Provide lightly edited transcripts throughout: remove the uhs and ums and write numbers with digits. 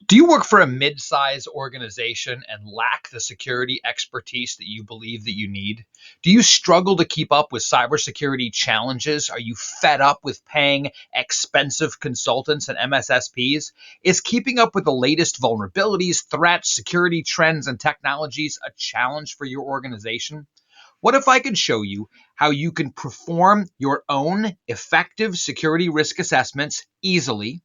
Do you work for a mid-sized organization and lack the security expertise that you believe that you need? Do you struggle to keep up with cybersecurity challenges? Are you fed up with paying expensive consultants and MSSPs? Is keeping up with the latest vulnerabilities, threats, security trends, and technologies a challenge for your organization? What if I could show you how you can perform your own effective security risk assessments easily?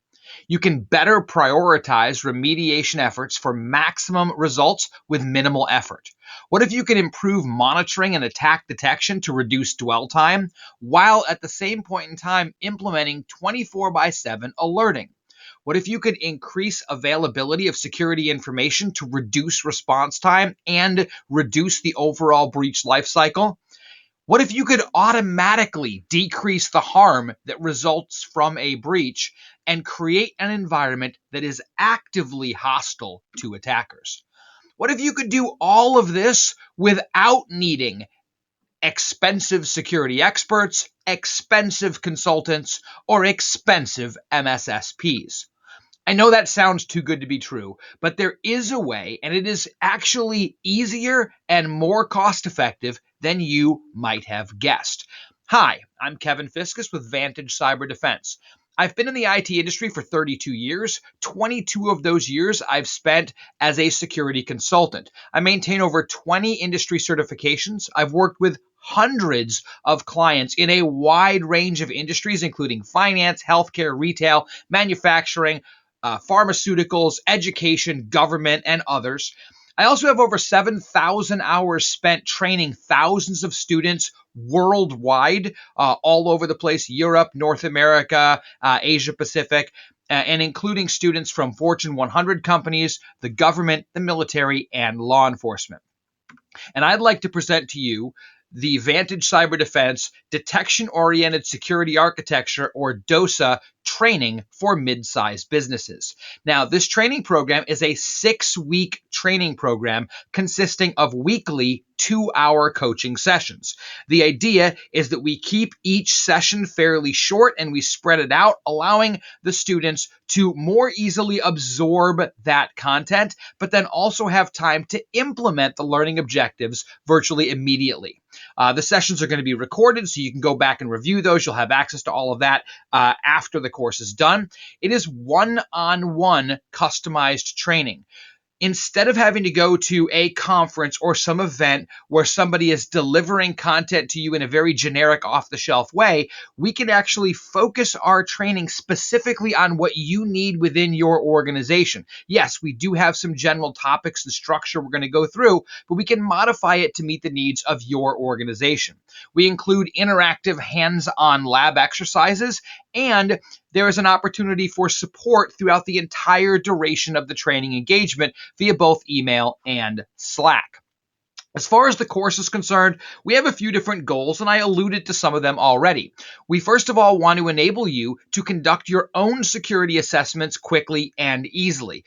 You can better prioritize remediation efforts for maximum results with minimal effort. What if you can improve monitoring and attack detection to reduce dwell time, while at the same point in time implementing 24/7 alerting? What if you could increase availability of security information to reduce response time and reduce the overall breach lifecycle? What if you could automatically decrease the harm that results from a breach and create an environment that is actively hostile to attackers? What if you could do all of this without needing expensive security experts, expensive consultants, or expensive MSSPs? I know that sounds too good to be true, but there is a way, and it is actually easier and more cost effective than you might have guessed. Hi, I'm Kevin Fiskus with Vantage Cyber Defense. I've been in the IT industry for 32 years. 22 of those years I've spent as a security consultant. I maintain over 20 industry certifications. I've worked with hundreds of clients in a wide range of industries, including finance, healthcare, retail, manufacturing, pharmaceuticals, education, government, and others. I also have over 7,000 hours spent training thousands of students worldwide, all over the place, Europe, North America, Asia Pacific, and including students from Fortune 100 companies, the government, the military, and law enforcement. And I'd like to present to you the Vantage Cyber Defense Detection-Oriented Security Architecture, or DOSA, training for mid-sized businesses. Now, this training program is a 6-week training program consisting of weekly 2-hour coaching sessions. The idea is that we keep each session fairly short and we spread it out, allowing the students to more easily absorb that content, but then also have time to implement the learning objectives virtually immediately. The sessions are going to be recorded, so you can go back and review those. You'll have access to all of that after the course is done. It is one-on-one customized training. Instead of having to go to a conference or some event where somebody is delivering content to you in a very generic off-the-shelf way, we can actually focus our training specifically on what you need within your organization. Yes, we do have some general topics and structure we're going to go through, but we can modify it to meet the needs of your organization. We include interactive hands-on lab exercises, and there is an opportunity for support throughout the entire duration of the training engagement via both email and Slack. As far as the course is concerned, we have a few different goals, and I alluded to some of them already. We first of all want to enable you to conduct your own security assessments quickly and easily.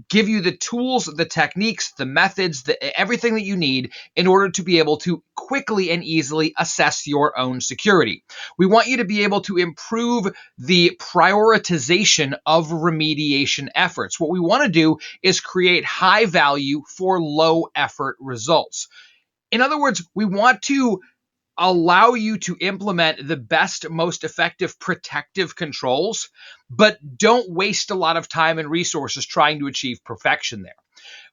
Give you the tools, the techniques, the methods, everything that you need in order to be able to quickly and easily assess your own security. We want you to be able to improve the prioritization of remediation efforts. What we want to do is create high value for low effort results. In other words, we want to allow you to implement the best, most effective protective controls, but don't waste a lot of time and resources trying to achieve perfection there.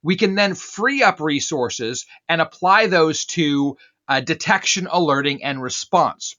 We can then free up resources and apply those to detection, alerting, and response.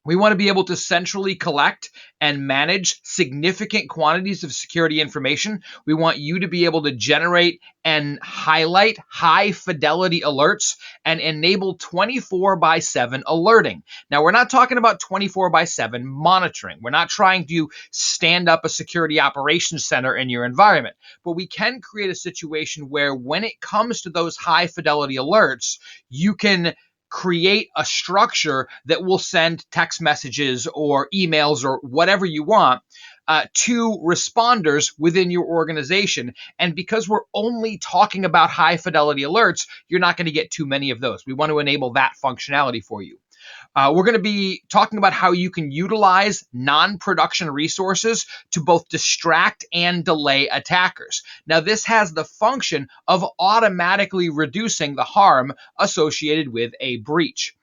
We want to be able to centrally collect and manage significant quantities of security information. We want you to be able to generate and highlight high-fidelity alerts and enable 24/7 alerting. Now, we're not talking about 24/7 monitoring. We're not trying to stand up a security operations center in your environment, but we can create a situation where when it comes to those high-fidelity alerts, you can create a structure that will send text messages or emails or whatever you want to responders within your organization. And because we're only talking about high fidelity alerts, you're not going to get too many of those. We want to enable that functionality for you. We're going to be talking about how you can utilize non-production resources to both distract and delay attackers. Now, this has the function of automatically reducing the harm associated with a breach.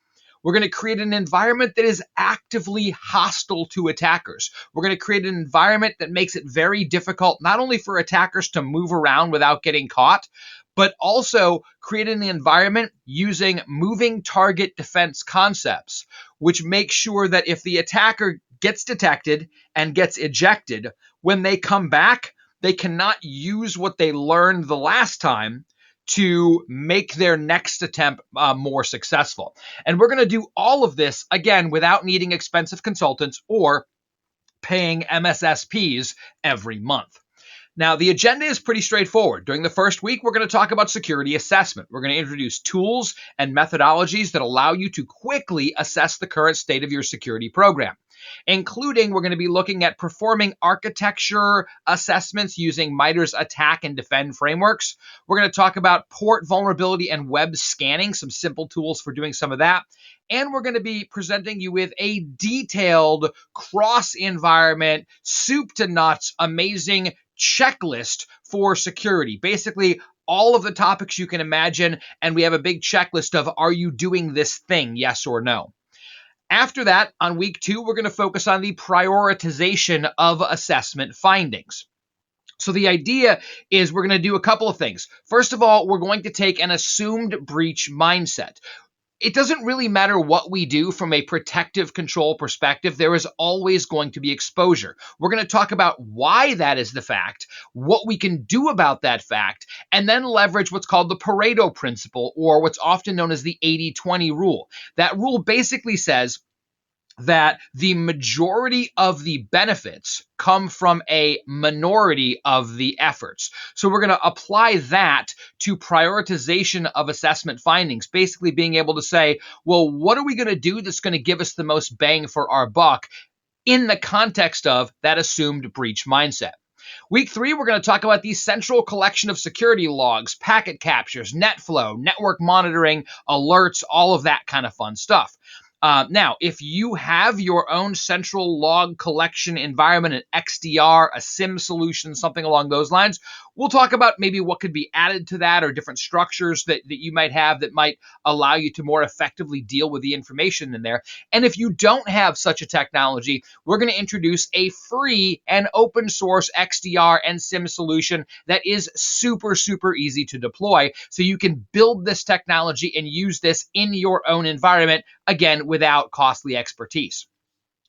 We're going to create an environment that is actively hostile to attackers. We're going to create an environment that makes it very difficult, not only for attackers to move around without getting caught, but also create an environment using moving target defense concepts, which make sure that if the attacker gets detected and gets ejected, when they come back, they cannot use what they learned the last time to make their next attempt more successful. And we're going to do all of this, again, without needing expensive consultants or paying MSSPs every month. Now, the agenda is pretty straightforward. During the first week, we're going to talk about security assessment. We're going to introduce tools and methodologies that allow you to quickly assess the current state of your security program, including we're going to be looking at performing architecture assessments using MITRE's attack and defend frameworks. We're going to talk about port vulnerability and web scanning, some simple tools for doing some of that. And we're going to be presenting you with a detailed cross-environment, soup to nuts, amazing checklist for security. Basically, all of the topics you can imagine, and we have a big checklist of, are you doing this thing, yes or no? After that, on week 2, we're going to focus on the prioritization of assessment findings. So the idea is we're going to do a couple of things. First of all, we're going to take an assumed breach mindset. It doesn't really matter what we do from a protective control perspective. There is always going to be exposure. We're going to talk about why that is the fact, what we can do about that fact, and then leverage what's called the Pareto principle, or what's often known as the 80-20 rule. That rule basically says that the majority of the benefits come from a minority of the efforts. So we're going to apply that to prioritization of assessment findings, basically being able to say, well, what are we going to do that's going to give us the most bang for our buck in the context of that assumed breach mindset? Week 3, we're going to talk about the central collection of security logs, packet captures, net flow, network monitoring, alerts, all of that kind of fun stuff. Now, if you have your own central log collection environment, an XDR, a SIM solution, something along those lines, we'll talk about maybe what could be added to that or different structures that you might have that might allow you to more effectively deal with the information in there. And if you don't have such a technology, we're going to introduce a free and open source XDR and SIM solution that is super, super easy to deploy. So you can build this technology and use this in your own environment, again, without costly expertise.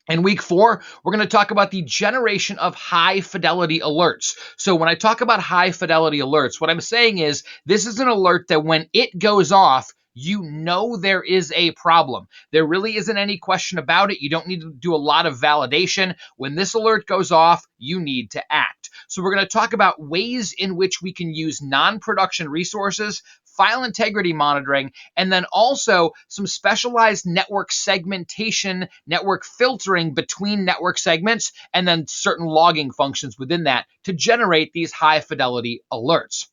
In week 4, we're going to talk about the generation of high-fidelity alerts. So when I talk about high-fidelity alerts, what I'm saying is this is an alert that when it goes off, you know there is a problem. There really isn't any question about it. You don't need to do a lot of validation. When this alert goes off, you need to act. So we're going to talk about ways in which we can use non-production resources, file integrity monitoring, and then also some specialized network segmentation, network filtering between network segments, and then certain logging functions within that to generate these high-fidelity alerts.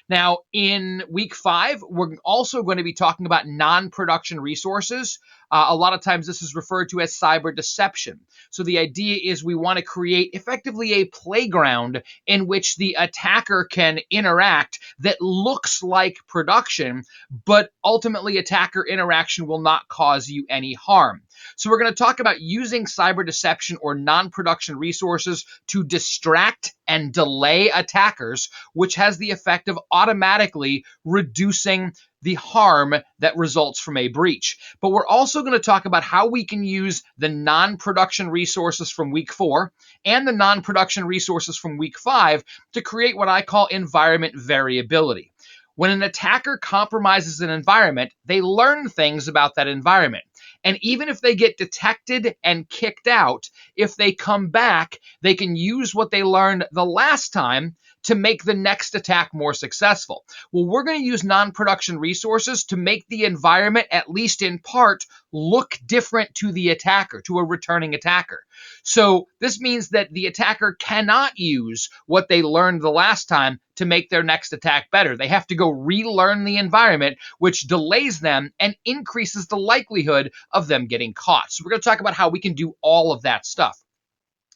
Now, in week 5, we're also going to be talking about non-production resources. A lot of times this is referred to as cyber deception. So the idea is we want to create effectively a playground in which the attacker can interact that looks like production, but ultimately attacker interaction will not cause you any harm. So we're going to talk about using cyber deception or non-production resources to distract and delay attackers, which has the effect of automatically reducing the harm that results from a breach. But we're also going to talk about how we can use the non-production resources from week 4 and the non-production resources from week 5 to create what I call environment variability. When an attacker compromises an environment, they learn things about that environment. And even if they get detected and kicked out, if they come back, they can use what they learned the last time to make the next attack more successful. Well, we're going to use non-production resources to make the environment, at least in part, look different to the attacker, to a returning attacker. So this means that the attacker cannot use what they learned the last time to make their next attack better. They have to go relearn the environment, which delays them and increases the likelihood of them getting caught. So we're going to talk about how we can do all of that stuff.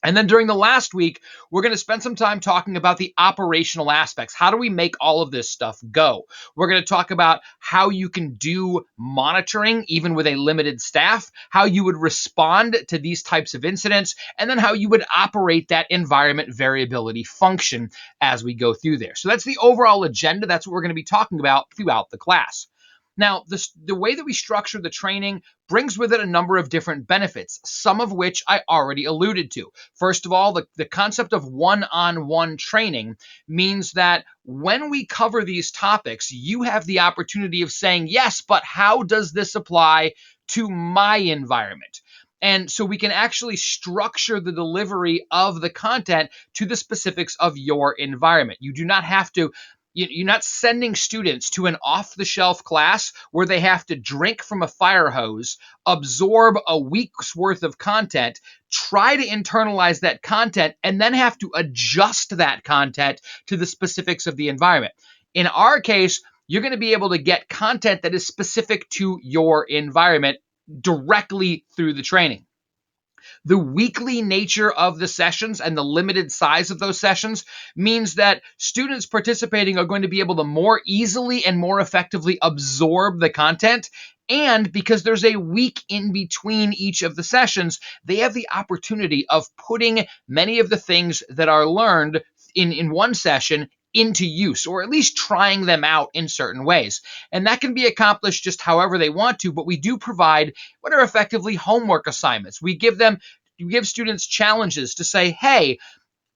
And then during the last week, we're going to spend some time talking about the operational aspects. How do we make all of this stuff go? We're going to talk about how you can do monitoring, even with a limited staff, how you would respond to these types of incidents, and then how you would operate that environment variability function as we go through there. So that's the overall agenda. That's what we're going to be talking about throughout the class. Now, the way that we structure the training brings with it a number of different benefits, some of which I already alluded to. First of all, the concept of one-on-one training means that when we cover these topics, you have the opportunity of saying, yes, but how does this apply to my environment? And so we can actually structure the delivery of the content to the specifics of your environment. You do not have to You're not sending students to an off-the-shelf class where they have to drink from a fire hose, absorb a week's worth of content, try to internalize that content, and then have to adjust that content to the specifics of the environment. In our case, you're going to be able to get content that is specific to your environment directly through the training. The weekly nature of the sessions and the limited size of those sessions means that students participating are going to be able to more easily and more effectively absorb the content. And because there's a week in between each of the sessions, they have the opportunity of putting many of the things that are learned in one session into use, or at least trying them out in certain ways. And that can be accomplished just however they want to, but we do provide what are effectively homework assignments. We give students challenges to say, hey,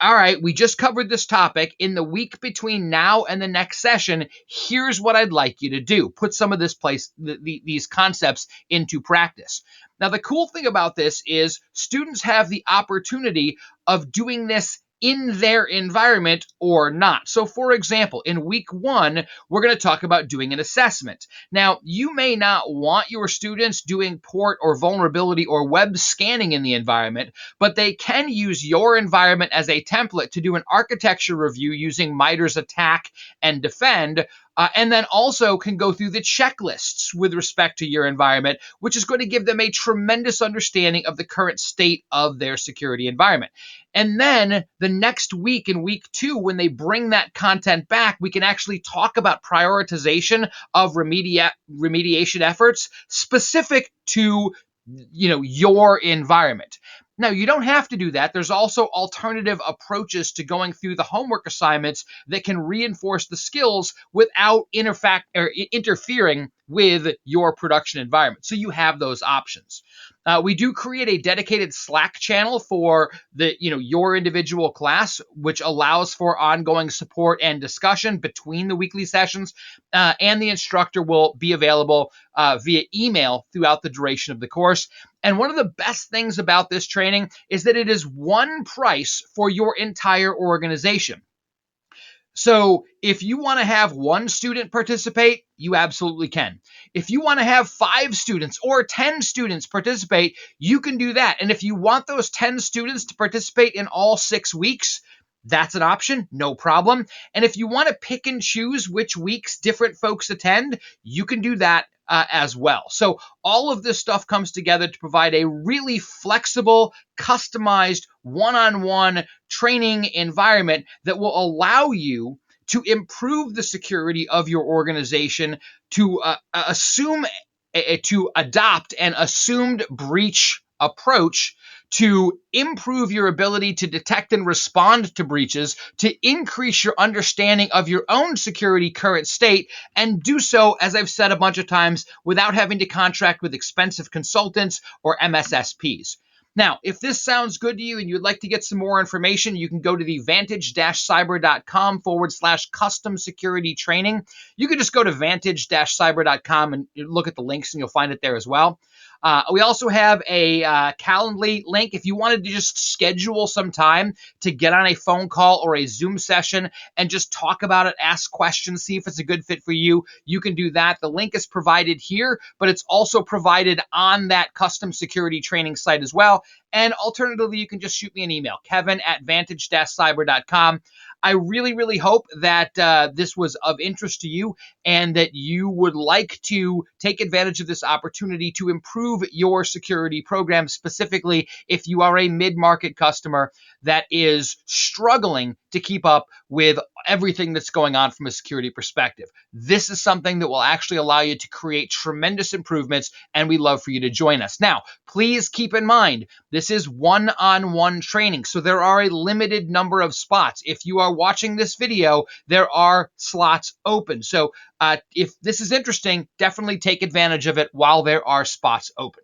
all right, we just covered this topic. In the week between now and the next session, here's what I'd like you to do. Put some of these concepts into practice. Now, the cool thing about this is students have the opportunity of doing this in their environment or not. So for example, in week 1, we're going to talk about doing an assessment. Now, you may not want your students doing port or vulnerability or web scanning in the environment, but they can use your environment as a template to do an architecture review using MITRE's attack and defend, and then also can go through the checklists with respect to your environment, which is going to give them a tremendous understanding of the current state of their security environment. And then the next week, in week 2, when they bring that content back, we can actually talk about prioritization of remediation efforts specific to your environment. Now, you don't have to do that. There's also alternative approaches to going through the homework assignments that can reinforce the skills without interfering with your production environment. So you have those options. We do create a dedicated Slack channel for your individual class, which allows for ongoing support and discussion between the weekly sessions, and the instructor will be available via email throughout the duration of the course. And one of the best things about this training is that it is one price for your entire organization. So if you want to have one student participate, you absolutely can. If you want to have 5 students or 10 students participate, you can do that. And if you want those 10 students to participate in all 6 weeks, that's an option, no problem. And if you want to pick and choose which weeks different folks attend, you can do that as well. So all of this stuff comes together to provide a really flexible, customized, one-on-one training environment that will allow you to improve the security of your organization, to adopt an assumed breach approach, to improve your ability to detect and respond to breaches, to increase your understanding of your own security current state, and do so, as I've said a bunch of times, without having to contract with expensive consultants or MSSPs. Now, if this sounds good to you and you'd like to get some more information, you can go to the vantage-cyber.com/custom security training. You can just go to vantage-cyber.com and look at the links and you'll find it there as well. We also have a Calendly link. If you wanted to just schedule some time to get on a phone call or a Zoom session and just talk about it, ask questions, see if it's a good fit for you, you can do that. The link is provided here, but it's also provided on that custom security training site as well. And alternatively, you can just shoot me an email, kevin@vantage-cyber.com. I really, really hope that this was of interest to you and that you would like to take advantage of this opportunity to improve your security program, specifically if you are a mid-market customer that is struggling to keep up with everything that's going on from a security perspective. This is something that will actually allow you to create tremendous improvements, and we'd love for you to join us. Now, please keep in mind, this is one-on-one training, so there are a limited number of spots. If you are watching this video, there are slots open. So if this is interesting, definitely take advantage of it while there are spots open.